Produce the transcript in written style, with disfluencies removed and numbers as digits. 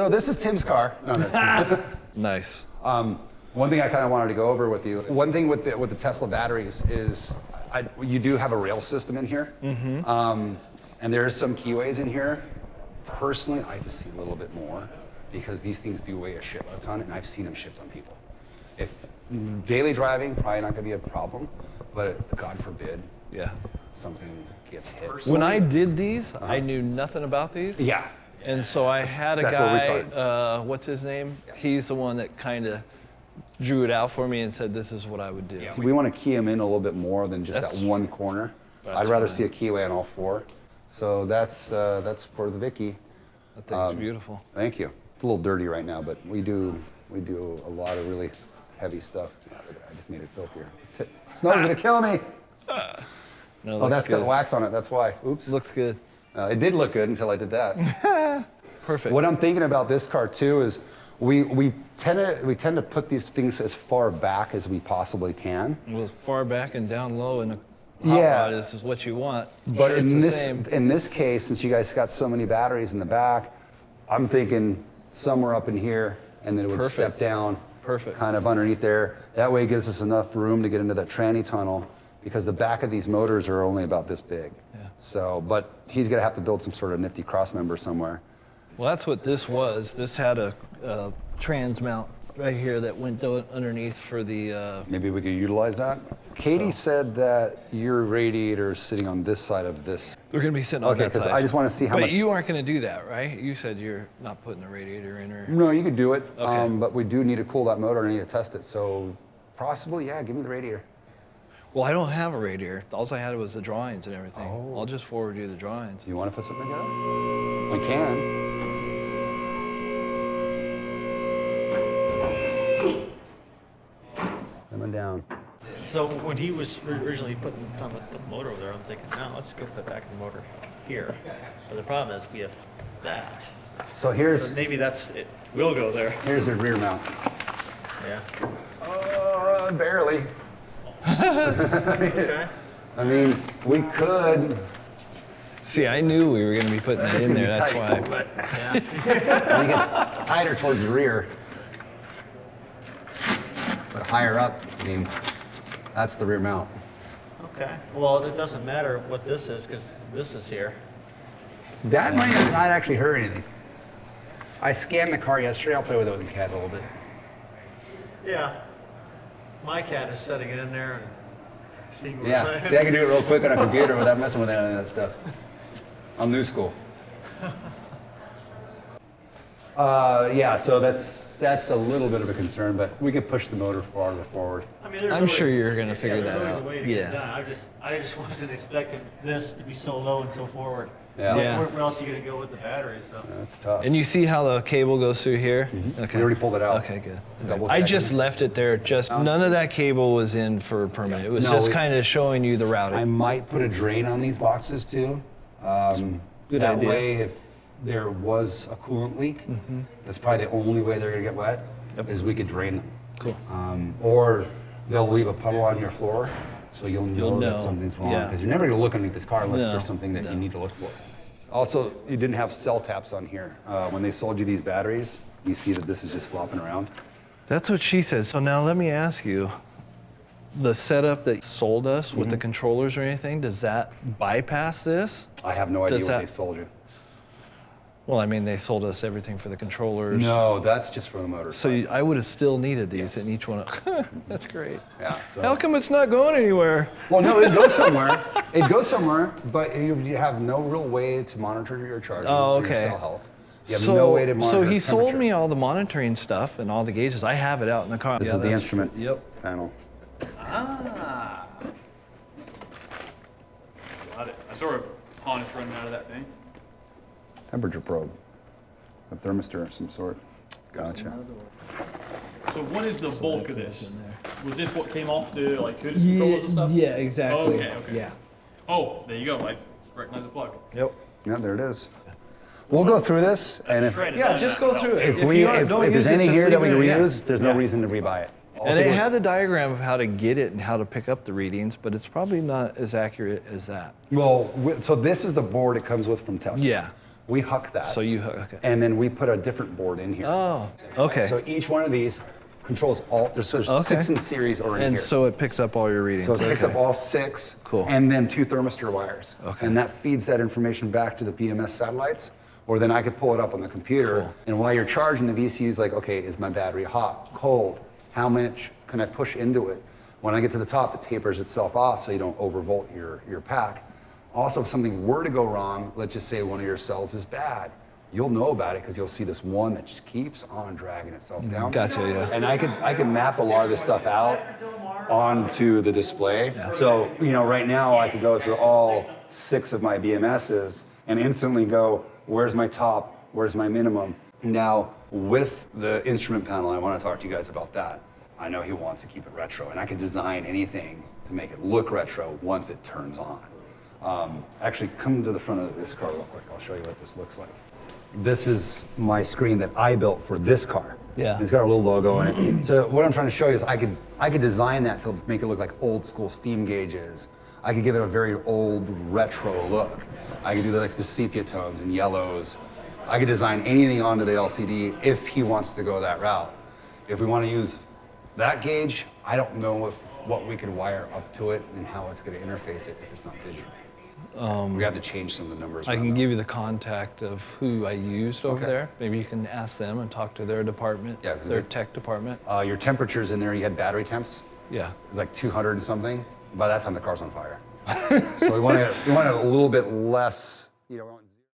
So this is Tim's car. No, that's Nice. One thing I kind of wanted to go over with you. One thing with the Tesla batteries is you do have a rail system in here, and there's some keyways in here. Personally, I just see a little bit more because these things do weigh a ton, and I've seen them shift on people. If daily driving, probably not going to be a problem, but God forbid, something gets hit. When I did these, I knew nothing about these. Yeah. And so I had a guy, what's his name? He's the one that kind of drew it out for me and said, this is what I would do. Yeah. We want to key them in a little bit more than just that one corner. I'd rather see a keyway on all four. So that's for the Vicky. That thing's beautiful. Thank you. It's a little dirty right now, but we do a lot of really heavy stuff. I just made it filthier. Snow's gonna kill me. No, that's got wax on it. That's why. Oops. Looks good. It did look good until I did that. Perfect. What I'm thinking about this car too is we tend to put these things as far back as we possibly can. Well, far back and down low in a hot rod is what you want. But sure in this case, since you guys got so many batteries in the back, I'm thinking somewhere up in here, and then it would step down. Perfect. Kind of underneath there. That way it gives us enough room to get into that tranny tunnel, because the back of these motors are only about this big. Yeah. So, but he's gonna have to build some sort of nifty cross member somewhere. Well, that's what this was. This had a trans mount right here that went underneath for the... Maybe we could utilize that. Katie said that your radiator is sitting on this side of this. They're going to be sitting on that side. I just want to see how much... But you aren't going to do that, right? You said you're not putting the radiator in or... No, you could do it, Okay. But we do need to cool that motor and I need to test it. So possibly, yeah, give me the radiator. Well, I don't have a radiator. All I had was the drawings and everything. Oh. I'll just forward you the drawings. You want to put something together? We can. Coming down. So when he was originally putting the motor over there, I'm thinking, no, let's go put back the motor here. But the problem is we have that. So here's... So maybe that's it. We'll go there. Here's the rear mount. Yeah. Barely. Okay. I mean, we could... See, I knew we were going to be putting that in there. That's why. But, yeah. I think it's tighter towards the rear. But higher up, I mean, that's the rear mount. Okay. Well, it doesn't matter what this is because this is here. That might not actually hurt anything. I scanned the car yesterday. I'll play with it with the cat a little bit. Yeah. My cat is setting it in there and seeing what Yeah, see, I can do it real quick on a computer without messing with any of that stuff. I'm new school. Yeah, so that's a little bit of a concern, but we could push the motor farther forward. I mean, there's I'm always, sure you're going to figure there's that always out. a way to get it done. I just wasn't expecting this to be so low and so forward. Yeah. Yeah. Where else are you going to go with the batteries? So. That's tough. And you see how the cable goes through here? Okay. We already pulled it out. Okay, good. Double I checking. just left it there. None of that cable was in for permanent. It was No, just kind of showing you the routing. I might put a drain on these boxes too. Good that idea. way, if there was a coolant leak, that's probably the only way they're gonna get wet, is we could drain them. Cool. Or they'll leave a puddle on your floor, so you'll know that know. something's wrong. Yeah. Because you're never gonna look underneath this car unless No, there's something that no. you need to look for. Also, you didn't have cell taps on here. When they sold you these batteries, you see that this is just flopping around. That's what she said. So now let me ask you, the setup that sold us with the controllers or anything, does that bypass this? I have no idea Does what that- they sold you. Well, I mean, they sold us everything for the controllers. No, that's just for the motor. So I would have still needed these in each one. That's great. Yeah. So. How come it's not going anywhere? Well, no, it goes somewhere. It goes somewhere, but you have no real way to monitor your charging Oh, or your okay. cell health. You have no way to monitor So he sold temperature. me all the monitoring stuff and all the gauges. I have it out in the car. This Yeah, is the that's- instrument Yep. panel. Ah. Got it. I saw a harness running out of that thing. Temperature probe. A thermistor of some sort. Gotcha. So what is the bulk of this? Was this what came off the courtesy controllers and stuff? Yeah, exactly. Okay, okay. Yeah. Oh, there you go. I recognize the plug. Yep. Yeah, there it is. We'll go through this, and if Shredded Yeah, down just now. go through it. if you don't there's use it, any just here that we leave can it, yeah. reuse, there's no reason to rebuy it. And it had the diagram of how to get it and how to pick up the readings, but it's probably not as accurate as that. Well, so this is the board it comes with from Tesla. Yeah. We huck that. So you okay. And then we put a different board in here. Oh, okay. So each one of these controls all, there's sort of Okay. 6 in series or in And here. so it picks up all your readings. So it picks okay. up all 6. Cool. And then 2 thermistor wires. Okay. And that feeds that information back to the BMS satellites, or then I could pull it up on the computer. Cool. And while you're charging, the VCU is like, okay, is my battery hot, cold? How much can I push into it? When I get to the top, it tapers itself off so you don't overvolt your pack. Also, if something were to go wrong, let's just say one of your cells is bad, you'll know about it because you'll see this one that just keeps on dragging itself down. Gotcha, yeah. And I could map a lot of this stuff out onto the display. So, right now I could go through all 6 of my BMSs and instantly go, where's my top, where's my minimum? Now, with the instrument panel, I want to talk to you guys about that. I know he wants to keep it retro, and I can design anything to make it look retro once it turns on. Actually, come to the front of this car real quick. I'll show you what this looks like. This is my screen that I built for this car. Yeah. It's got a little logo in it. So what I'm trying to show you is I could design that to make it look like old school steam gauges. I could give it a very old retro look. I could do like the sepia tones and yellows. I could design anything onto the LCD if he wants to go that route. If we want to use that gauge, I don't know what we could wire up to it and how it's going to interface it if it's not digital. We have to change some of the numbers. I around can that. give you the contact of who I used over Okay. there. Maybe you can ask them and talk to their department, Yeah, 'cause their they're- tech department. Your temperatures in there, you had battery temps. Yeah. It was like 200 and something. By that time, the car's on fire. So we wanted a little bit less,